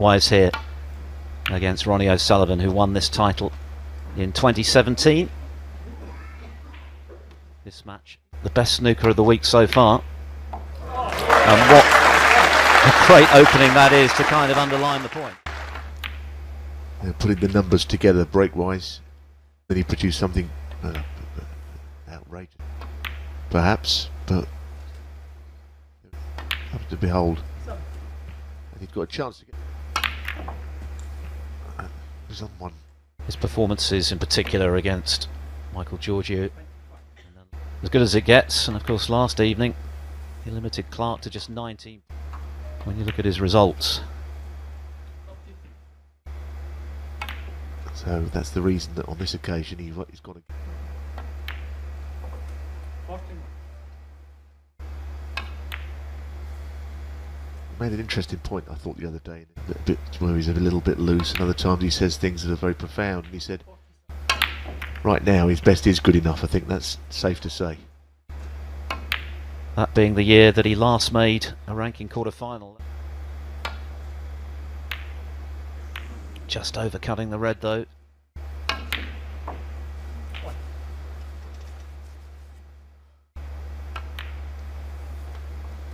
Wise here against Ronnie O'Sullivan, who won this title in 2017. This match, the best snooker of the week so far. And what a great opening that is to kind of underline the point. Putting the numbers together break-wise, then he produced something outrageous, perhaps, but to behold, and he'd got a chance to get someone. His performances in particular against Michael Giorgio, as good as it gets, and of course last evening he limited Clark to just 19. When you look at his results, so that's the reason that on this occasion he's got to. Made an interesting point, I thought, the other day, a bit where he's a little bit loose, and other times he says things that are very profound. And he said, right now his best is good enough. I think that's safe to say. That being the year that he last made a ranking quarter-final. Just overcutting the red though.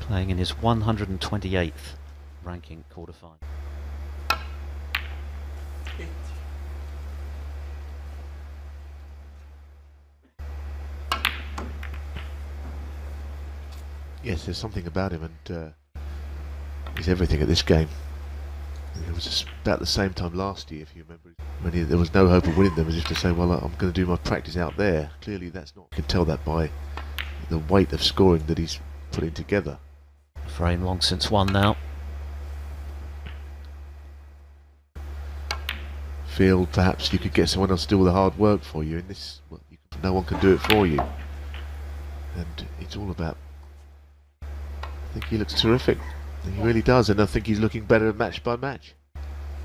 Playing in his 128th ranking quarterfinal. Yes, there's something about him, and he's everything at this game. It was just about the same time last year, if you remember, when there was no hope of winning them, as if to say, well, I'm going to do my practice out there. Clearly that's not. You can tell that by the weight of scoring that he's putting together. Frame long since won now. Feel perhaps you could get someone else to do all the hard work for you. In this, well, no one can do it for you. And it's all about. I think he looks terrific. He really does, and I think he's looking better match by match.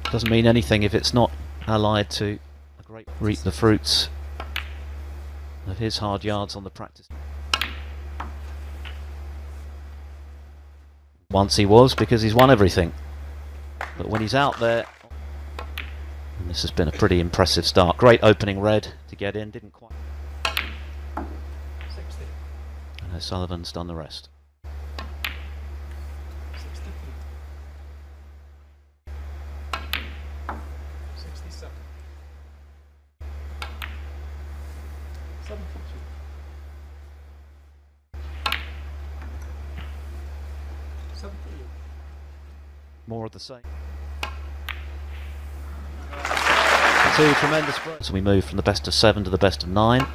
Doesn't mean anything if it's not allied to a great reap the fruits of his hard yards on the practice. Once he was, because he's won everything. But when he's out there, and this has been a pretty impressive start. Great opening red to get in, didn't quite. 60. And O'Sullivan's done the rest. 67. 72. More of the same. Two tremendous breaks. So we move from the best of 7 to the best of 9.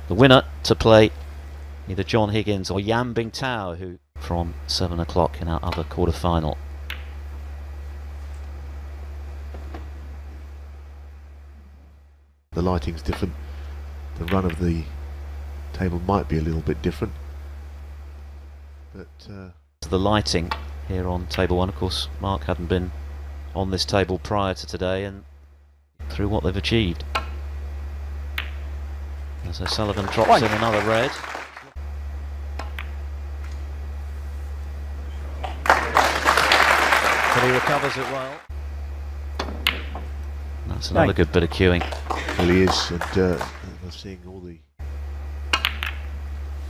The winner to play either John Higgins or Yan Bingtao, who from 7 o'clock in our other quarter-final. The lighting's different. The run of the table might be a little bit different. But the lighting here on table 1, of course, Mark hadn't been on this table prior to today, and through what they've achieved. As O'Sullivan drops in another red. But he recovers it well. That's another good bit of cueing. Well, he is, and I'm seeing all the.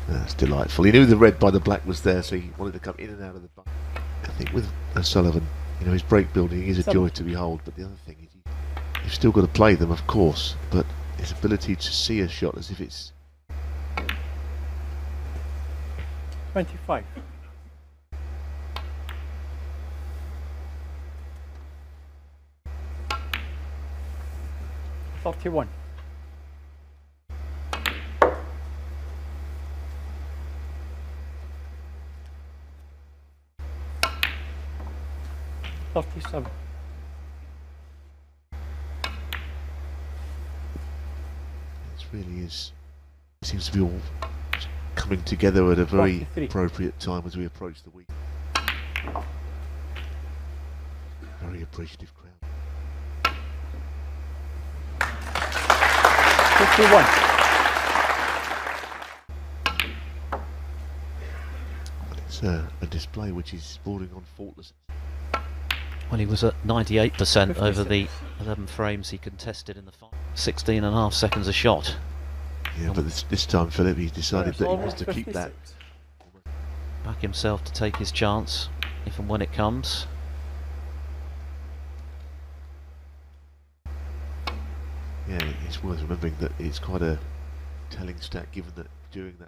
That's delightful. He knew the red by the black was there, so he wanted to come in and out of the bucket. I think with O'Sullivan, his break building is a joy to behold, but the other thing is you've still got to play them, of course, but his ability to see a shot as if it's 25. 31. 37. It really is. It seems to be all coming together at a very 43. appropriate time as we approach the week. Very appreciative crowd. 51. It's a display which is bordering on faultless. Well, he was at 98% over 56. the 11 frames he contested in the final. 16.5 seconds a shot. Yeah, but this time, Philip, he decided It's that he almost wants to keep that. 56. Back himself to take his chance, if and when it comes. Yeah, it's worth remembering that it's quite a telling stat given that during that period.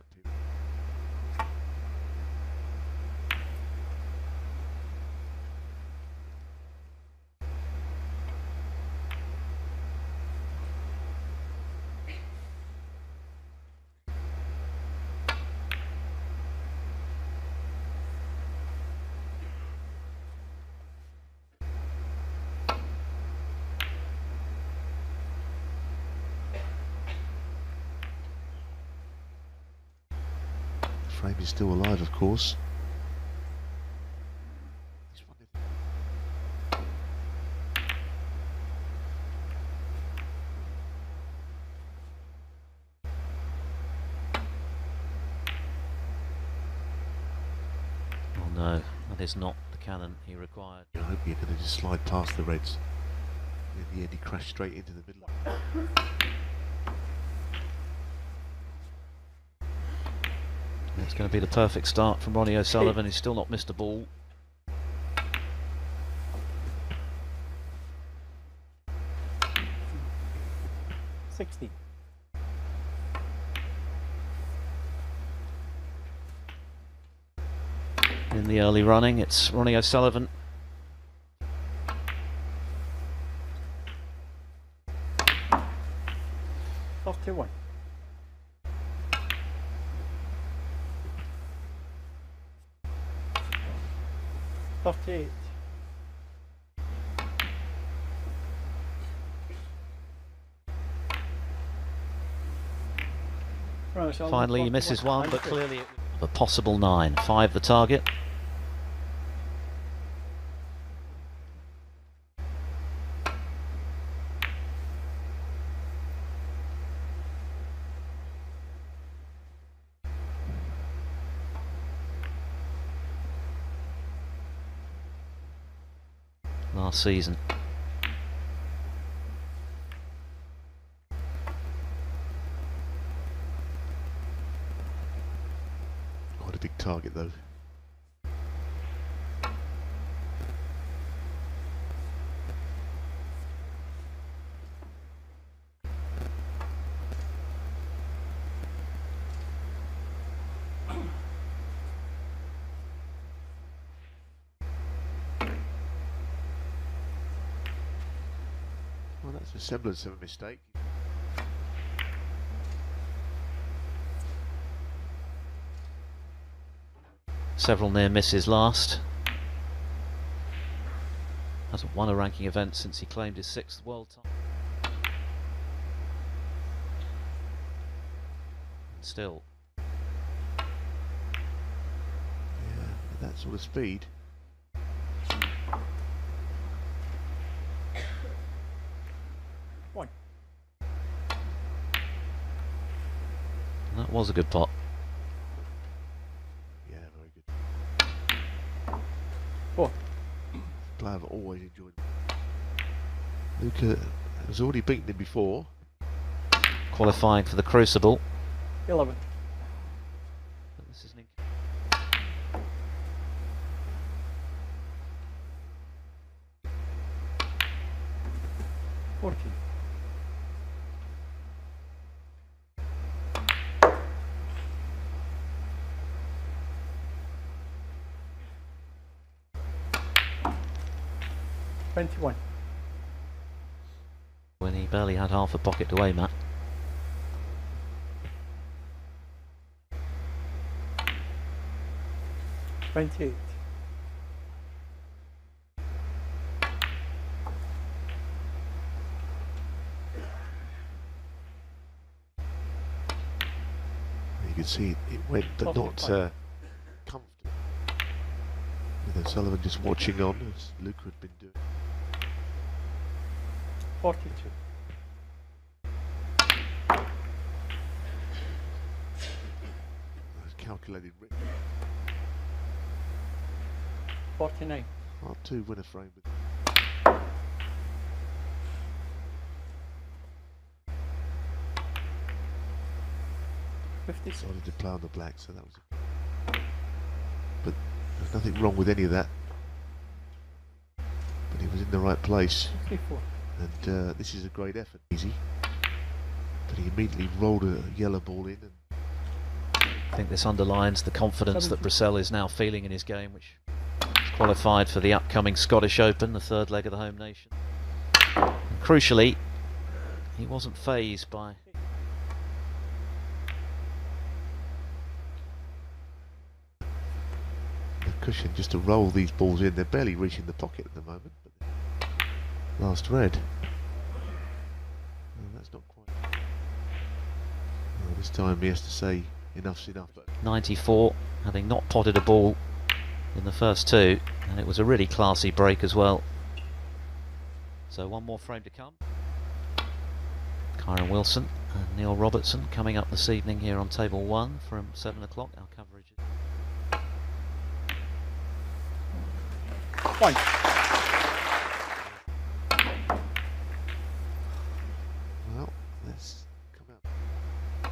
Frame is still alive, of course. Oh no, that is not the cannon he required. I hope you're going to just slide past the Reds. In the end, he crashed straight into the middle. It's going to be the perfect start from Ronnie O'Sullivan. He's still not missed a ball. $60. In the early running, it's Ronnie O'Sullivan. $31. $38. Right, so Finally, he misses 41. one, but clearly a possible 9. 5 the target. Last season. Quite a big target, though. Well, that's a semblance of a mistake. Several near misses last. Hasn't won a ranking event since he claimed his 6th world title. Still. Yeah, with that sort of speed. One. That was a good pot. Yeah, very good. Four. Player I've always enjoyed. Luca has already beaten him before. Qualifying for the Crucible. 11. But this is an 14. $21. when he barely had half a pocket to aim at. $28. You can see it went, but not comfortable. With O'Sullivan just watching on, as Luca had been doing. 42. Those calculated rip. 49. Hard to win a frame with 56. Decided to play on the black, so that was. But there's nothing wrong with any of that. But he was in the right place, 64. and this is a great effort. Easy, but he immediately rolled a yellow ball in. And I think this underlines the confidence that 70. Brecel is now feeling in his game, which is qualified for the upcoming Scottish Open, the third leg of the home nation. And crucially, he wasn't fazed by the cushion just to roll these balls in. They're barely reaching the pocket at the moment. But last red. No, that's not quite. Well, this time he has to say enough's enough. But 94, having not potted a ball in the first two, and it was a really classy break as well. So one more frame to come. Kyron Wilson and Neil Robertson coming up this evening here on table 1 from 7 o'clock. Our coverage is 1. well, let's come out.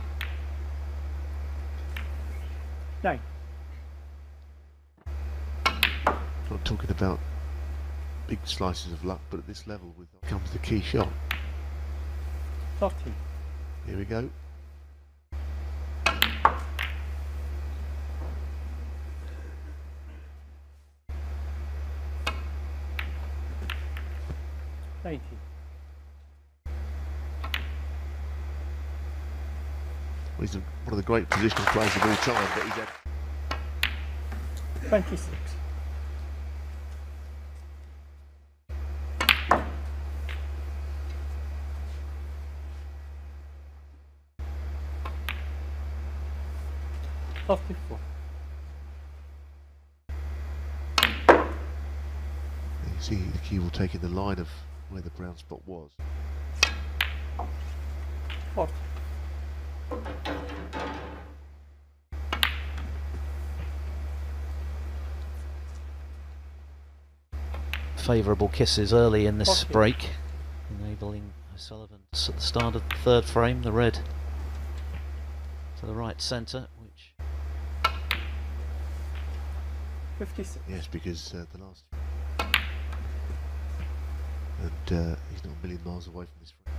9. Not talking about big slices of luck, but at this level comes the key shot. 30. Here we go. $90. Well, he's one of the great positional players of all time, but he's had 26. $34. You see the key will take in the line of where the brown spot was. 40. favourable kisses early in this Okay. break, enabling O'Sullivan at the start of the third frame, the red to the right centre, which 56. Yes, because the last, and he's not a million miles away from this frame.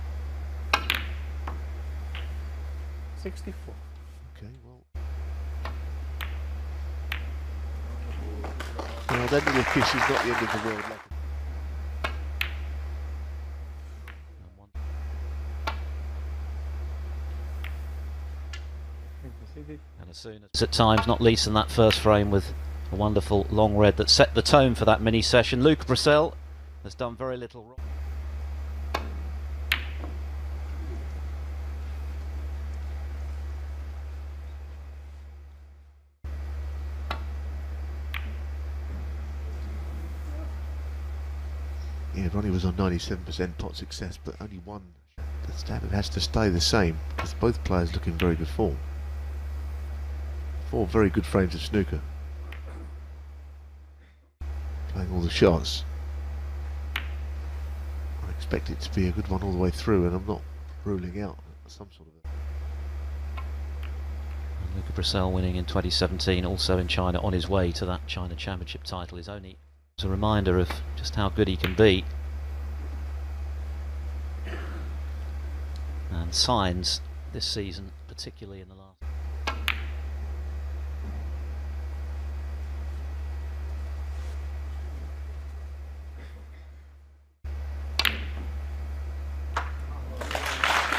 64. Okay, well, that little kiss is not the end of the world. Like, and one Conceded. and as soon as at times, not least in that first frame with a wonderful long red that set the tone for that mini session. Luca Brecel has done very little wrong. yeah, Ronnie was on 97% pot success, but only one. The standard has to stay the same because both players look in very good form. 4 very good frames of snooker. Playing all the shots. I expect it to be a good one all the way through, and I'm not ruling out some sort of And Luca Brecel winning in 2017, also in China, on his way to that China Championship title, is only a reminder of just how good he can be. And signs this season, particularly in the last.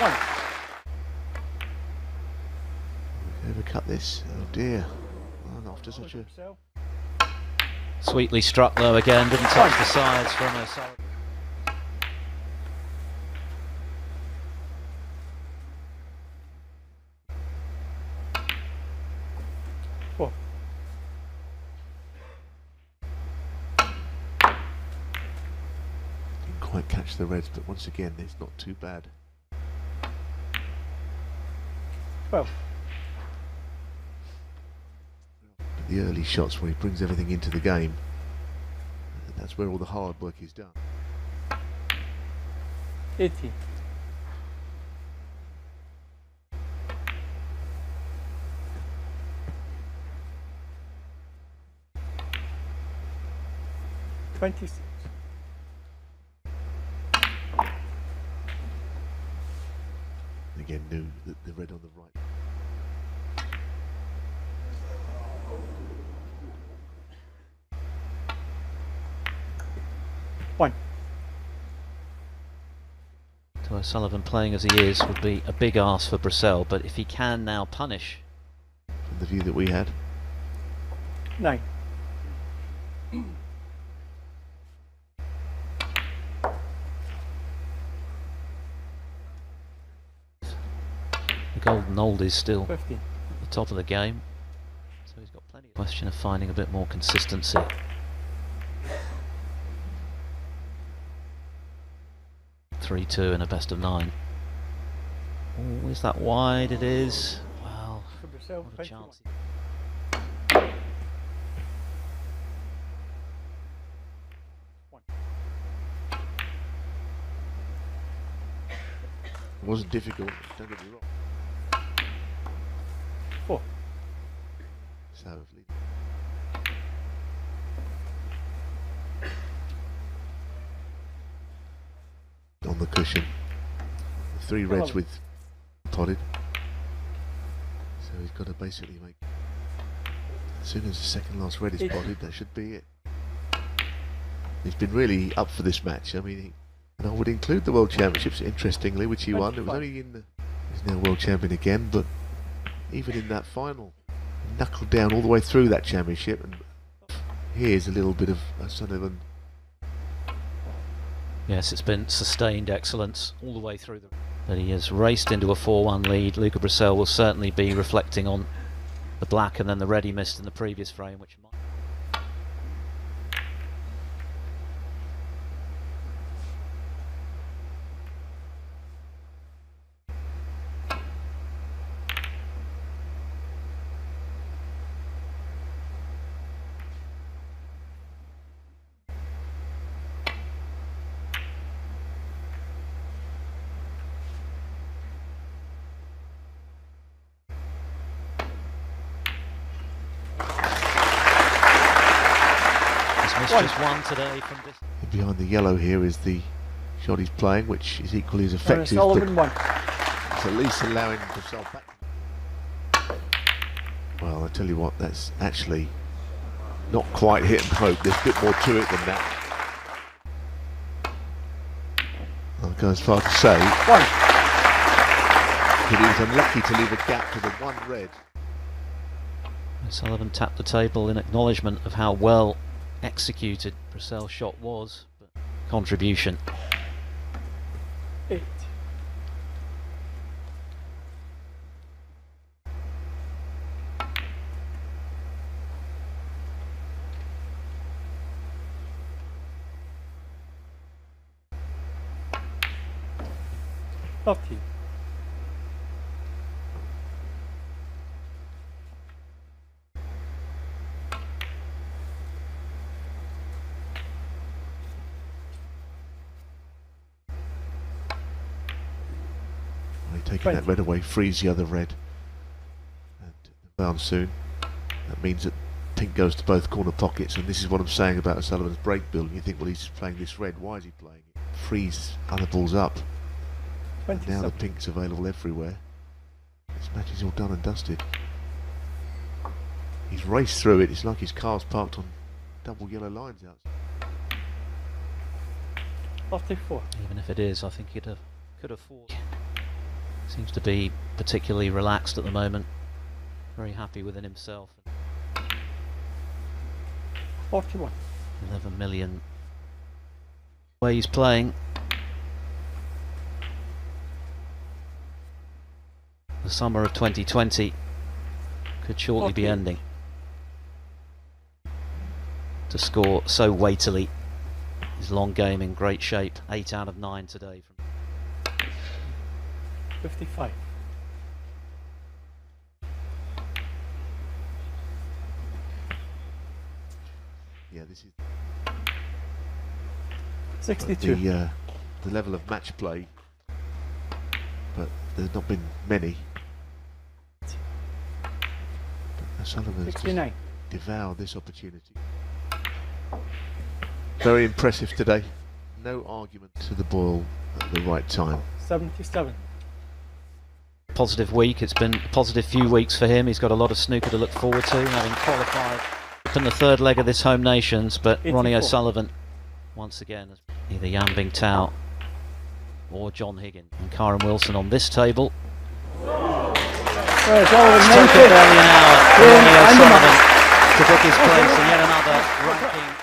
One. overcut this. Oh dear. Well, after such a Brecel. Sweetly struck though again, didn't touch the sides from O'Sullivan. Four. didn't quite catch the reds, but once again, it's not too bad. 12. The early shots where he brings everything into the game, that's where all the hard work is done. 18. 26. Again, new the red on the right. One. So O'Sullivan, playing as he is, would be a big ask for Brecel, but if he can now punish. From the view that we had. 9. The golden old is still 15. at the top of the game, so he's got plenty of question of finding a bit more consistency. Three-two in a best of 9. Oh, is that wide? It is. Well, For Brecel, what a 21. chance. It wasn't difficult, don't get me wrong. 4. So, on the cushion. 3 reds with potted. So he's got to basically make. As soon as the second last red is potted, that should be it. He's been really up for this match. I mean, and I would include the World Championships, interestingly, which he won. It was only in the. He's now World Champion again, but even in that final, he knuckled down all the way through that championship. And here's a little bit of O'Sullivan. Yes, it's been sustained excellence all the way through. But he has raced into a 4-1 lead. Luca Brecel will certainly be reflecting on the black and then the red he missed in the previous frame, which might. Just one today from this. Behind the yellow here is the shot he's playing, which is equally as effective. O'Sullivan, 1. It's at least allowing himself back. Well, I tell you what, that's actually not quite hit and hope. There's a bit more to it than that. I'll go as far to say 1. that he was unlucky to leave a gap to the 1 red. Sullivan tapped the table in acknowledgement of how well executed Brecel's shot was, but contribution. 8. Lucky. Taking that red away frees the other red. And down soon. That means that pink goes to both corner pockets, and this is what I'm saying about O'Sullivan's break build. You think, well, he's just playing this red. Why is he playing it? Frees other balls up. And now the pink's available everywhere. This match is all done and dusted. He's raced through it. It's like his car's parked on double yellow lines out. 54. Even if it is, I think he'd have could afford. Seems to be particularly relaxed at the moment. Very happy within himself. 41. 11 million. The way he's playing. The summer of 2020 could shortly be ending. To score so weightily. His long game in great shape. 8 out of 9 today. 55. Yeah, this is 62. the level of match play, but there's not been many. But O'Sullivan's 69. devoured this opportunity. Very impressive today. No argument to the ball at the right time. 77. Positive week. It's been a positive few weeks for him. He's got a lot of snooker to look forward to, having qualified in the third leg of this Home Nations. But 84. Ronnie O'Sullivan, once again, either Yan Bingtao or John Higgins. And Kyron Wilson on this table. Well, it's all It's in taken motion. barely an hour for Yeah, Ronnie and the O'Sullivan to book his place in yet another ranking